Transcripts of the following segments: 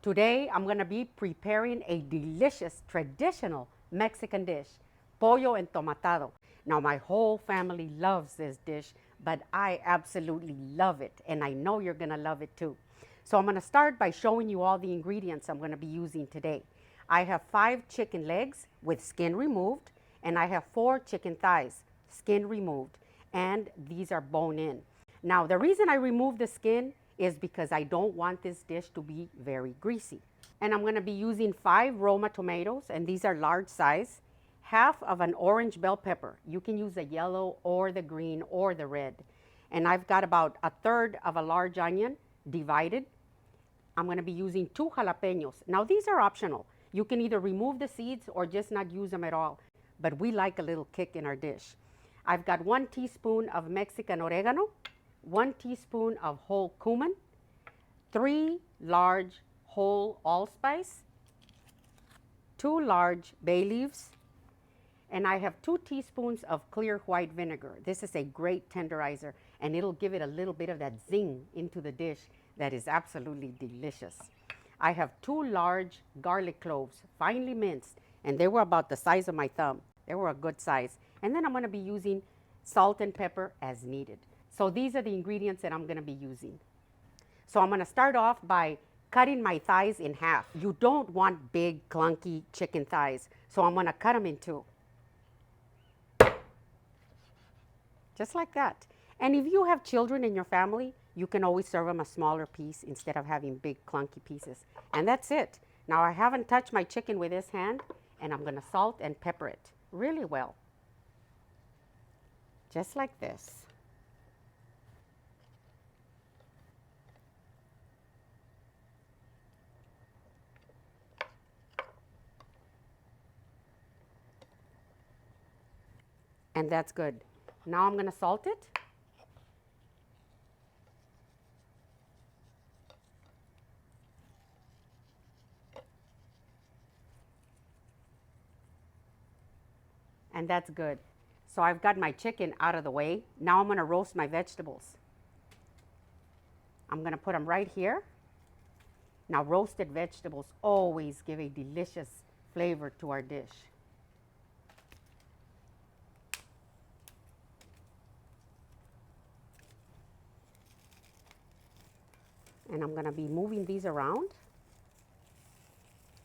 Today I'm going to be preparing a delicious traditional Mexican dish, Pollo Entomatado. Now my whole family loves this dish, but I absolutely love it, and I know you're going to love it too. So I'm going to start by showing you all the ingredients I'm going to be using today. I have 5 chicken legs with skin removed, and I have 4 chicken thighs, skin removed, and these are bone in. Now, the reason I remove the skin is because I don't want this dish to be very greasy. And I'm going to be using 5 Roma tomatoes, and these are large size, half of an orange bell pepper. You can use the yellow or the green or the red. And I've got about a third of a large onion divided. I'm going to be using 2 jalapenos. Now, these are optional. You can either remove the seeds or just not use them at all, but we like a little kick in our dish. I've got 1 teaspoon of Mexican oregano, 1 teaspoon of whole cumin, 3 large whole allspice, 2 large bay leaves, and I have 2 teaspoons of clear white vinegar. This is a great tenderizer, and it'll give it a little bit of that zing into the dish that is absolutely delicious. I have 2 large garlic cloves, finely minced, and they were about the size of my thumb. They were a good size. And then I'm going to be using salt and pepper as needed. So these are the ingredients that I'm going to be using. So I'm going to start off by cutting my thighs in half. You don't want big, clunky chicken thighs, so I'm going to cut them in 2. Just like that. And if you have children in your family, you can always serve them a smaller piece instead of having big, clunky pieces. And that's it. Now, I haven't touched my chicken with this hand, and I'm going to salt and pepper it really well. Just like this. And that's good. Now I'm going to salt it. And that's good. So I've got my chicken out of the way. Now I'm going to roast my vegetables. I'm going to put them right here. Now, roasted vegetables always give a delicious flavor to our dish. And I'm going to be moving these around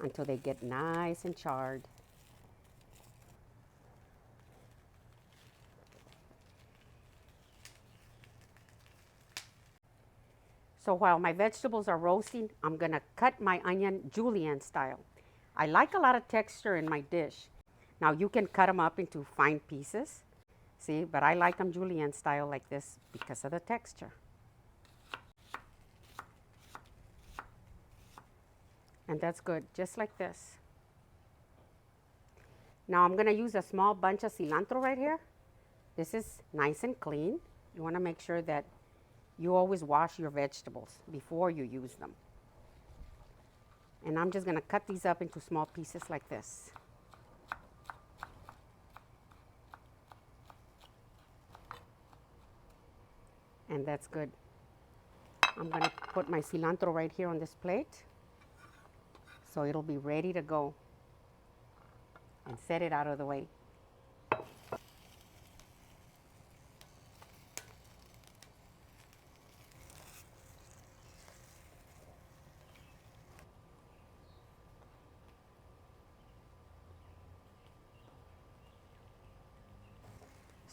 until they get nice and charred. So while my vegetables are roasting, I'm going to cut my onion julienne style. I like a lot of texture in my dish. Now you can cut them up into fine pieces, see, but I like them julienne style like this because of the texture. And that's good, just like this. Now I'm going to use a small bunch of cilantro right here. This is nice and clean. You want to make sure that you always wash your vegetables before you use them. And I'm just going to cut these up into small pieces like this. And that's good. I'm going to put my cilantro right here on this plate, so it'll be ready to go, and set it out of the way.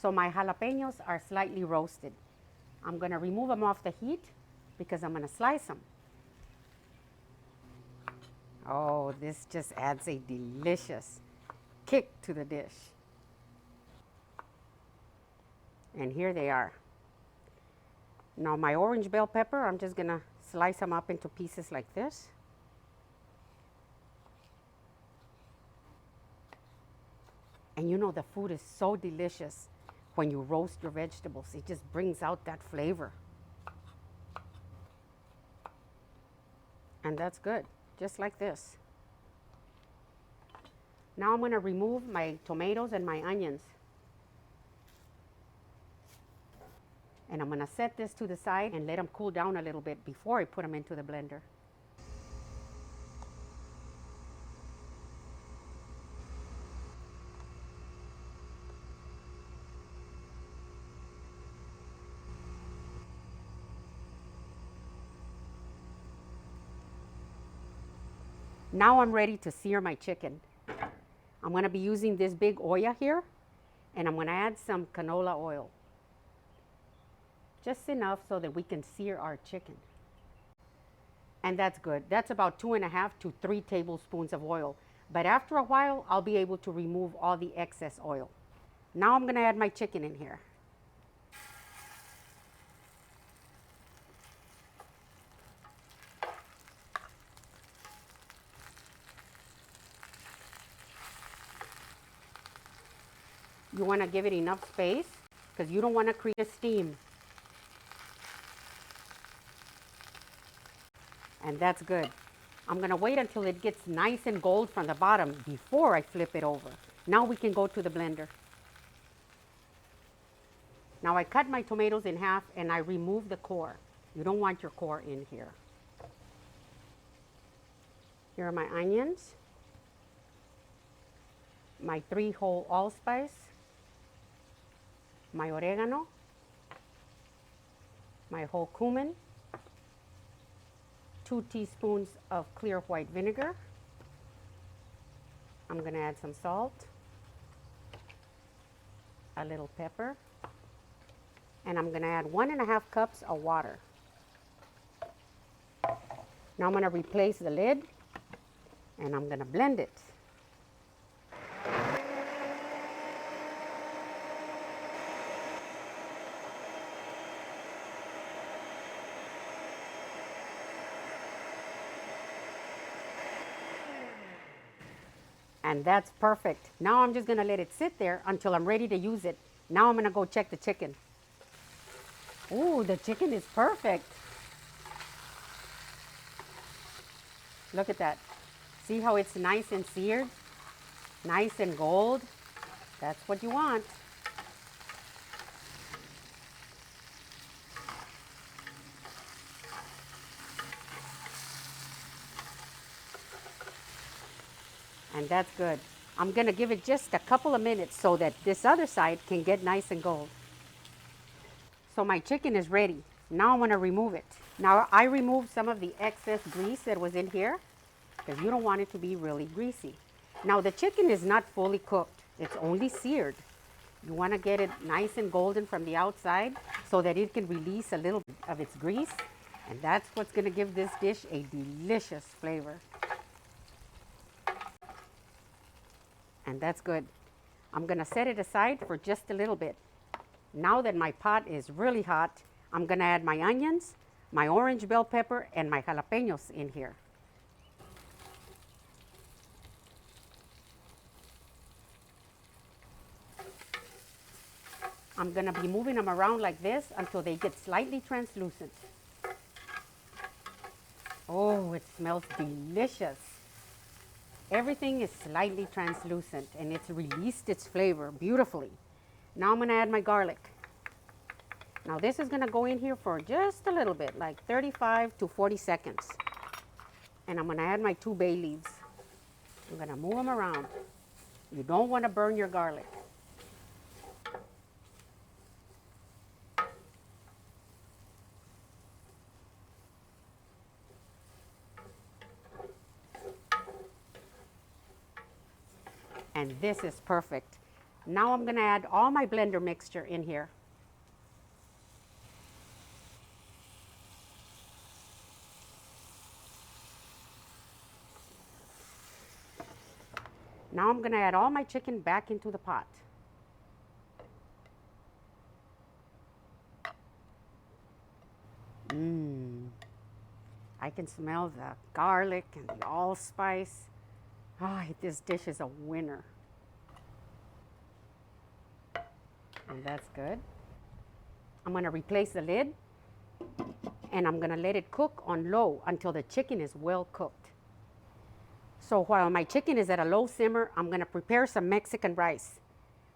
So my jalapenos are slightly roasted. I'm going to remove them off the heat because I'm going to slice them. Oh, this just adds a delicious kick to the dish. And here they are. Now my orange bell pepper, I'm just going to slice them up into pieces like this. And you know, the food is so delicious when you roast your vegetables. It just brings out that flavor. And that's good, just like this. Now I'm going to remove my tomatoes and my onions. And I'm going to set this to the side and let them cool down a little bit before I put them into the blender. Now I'm ready to sear my chicken. I'm going to be using this big olla here, and I'm going to add some canola oil. Just enough so that we can sear our chicken. And that's good. That's about 2.5 to 3 tablespoons of oil. But after a while, I'll be able to remove all the excess oil. Now I'm going to add my chicken in here. You want to give it enough space because you don't want to create a steam. And that's good. I'm going to wait until it gets nice and gold from the bottom before I flip it over. Now we can go to the blender. Now I cut my tomatoes in half and I remove the core. You don't want your core in here. Here are my onions, my 3 whole allspice, my oregano, my whole cumin, 2 teaspoons of clear white vinegar. I'm going to add some salt, a little pepper, and I'm going to add 1.5 cups of water. Now I'm going to replace the lid and I'm going to blend it. And that's perfect. Now I'm just going to let it sit there until I'm ready to use it. Now I'm going to go check the chicken. Ooh, the chicken is perfect. Look at that. See how it's nice and seared? Nice and gold. That's what you want. And that's good. I'm going to give it just a couple of minutes so that this other side can get nice and gold. So my chicken is ready. Now I'm going to remove it. Now I removed some of the excess grease that was in here because you don't want it to be really greasy. Now the chicken is not fully cooked. It's only seared. You want to get it nice and golden from the outside so that it can release a little bit of its grease. And that's what's going to give this dish a delicious flavor. And that's good. I'm going to set it aside for just a little bit. Now that my pot is really hot, I'm going to add my onions, my orange bell pepper, and my jalapenos in here. I'm going to be moving them around like this until they get slightly translucent. Oh, it smells delicious. Everything is slightly translucent and it's released its flavor beautifully. Now I'm going to add my garlic. Now this is going to go in here for just a little bit, like 35 to 40 seconds. And I'm going to add my 2 bay leaves. I'm going to move them around. You don't want to burn your garlic. And this is perfect. Now I'm going to add all my blender mixture in here. Now I'm going to add all my chicken back into the pot. I can smell the garlic and the allspice. Ah, this dish is a winner. And that's good. I'm going to replace the lid and I'm going to let it cook on low until the chicken is well cooked. So while my chicken is at a low simmer, I'm going to prepare some Mexican rice.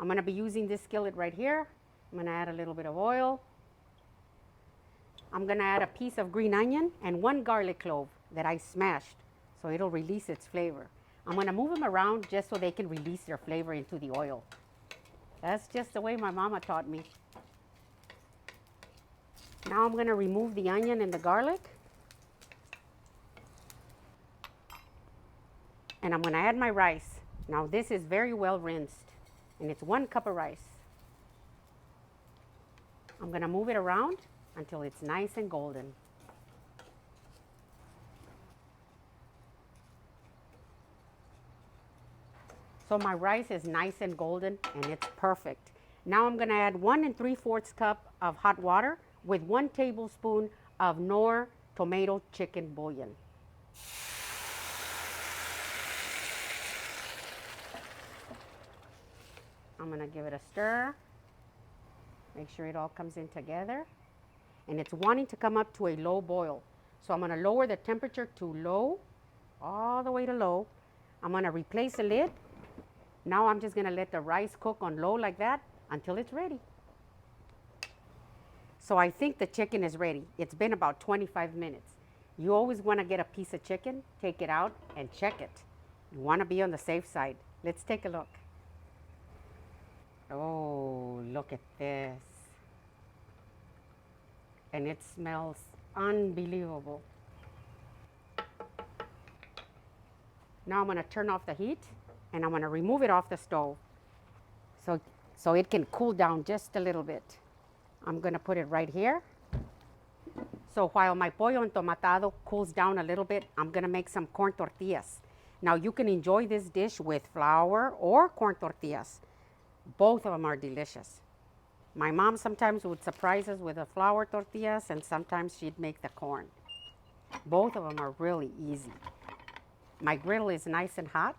I'm going to be using this skillet right here. I'm going to add a little bit of oil. I'm going to add a piece of green onion and 1 garlic clove that I smashed so it'll release its flavor. I'm going to move them around just so they can release their flavor into the oil. That's just the way my mama taught me. Now I'm going to remove the onion and the garlic. And I'm gonna add my rice. Now this is very well rinsed, and it's 1 cup of rice. I'm gonna move it around until it's nice and golden. So my rice is nice and golden and it's perfect. Now I'm gonna add 1 3/4 cup of hot water with 1 tablespoon of Knorr tomato chicken bouillon. I'm gonna give it a stir. Make sure it all comes in together. And it's wanting to come up to a low boil. So I'm gonna lower the temperature to low, all the way to low. I'm gonna replace the lid. Now I'm just gonna let the rice cook on low like that until it's ready. So I think the chicken is ready. It's been about 25 minutes. You always wanna get a piece of chicken, take it out and check it. You wanna be on the safe side. Let's take a look. Oh, look at this. And it smells unbelievable. Now I'm gonna turn off the heat and I'm gonna remove it off the stove so it can cool down just a little bit. I'm gonna put it right here. So while my pollo entomatado cools down a little bit, I'm gonna make some corn tortillas. Now you can enjoy this dish with flour or corn tortillas. Both of them are delicious. My mom sometimes would surprise us with the flour tortillas and sometimes she'd make the corn. Both of them are really easy. My griddle is nice and hot.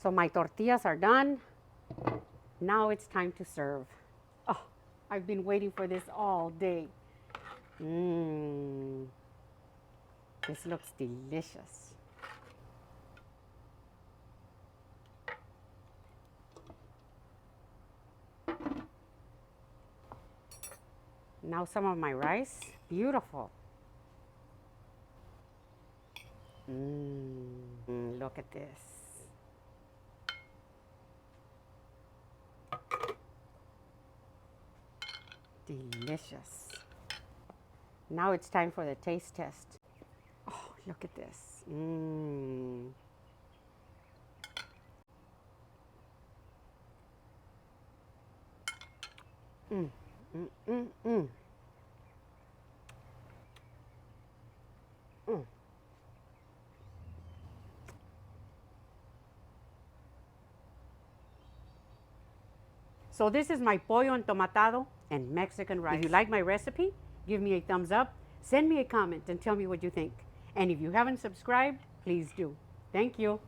So my tortillas are done. Now it's time to serve. Oh, I've been waiting for this all day. Mmm. This looks delicious. Now some of my rice. Beautiful. Mmm. Look at this. Delicious. Now it's time for the taste test. Oh, look at this. Mmm. Mmm. Mmm. Mmm. Mmm. Mm. So this is my pollo entomatado and Mexican rice. If you like my recipe, give me a thumbs up, send me a comment and tell me what you think. And if you haven't subscribed, please do. Thank you.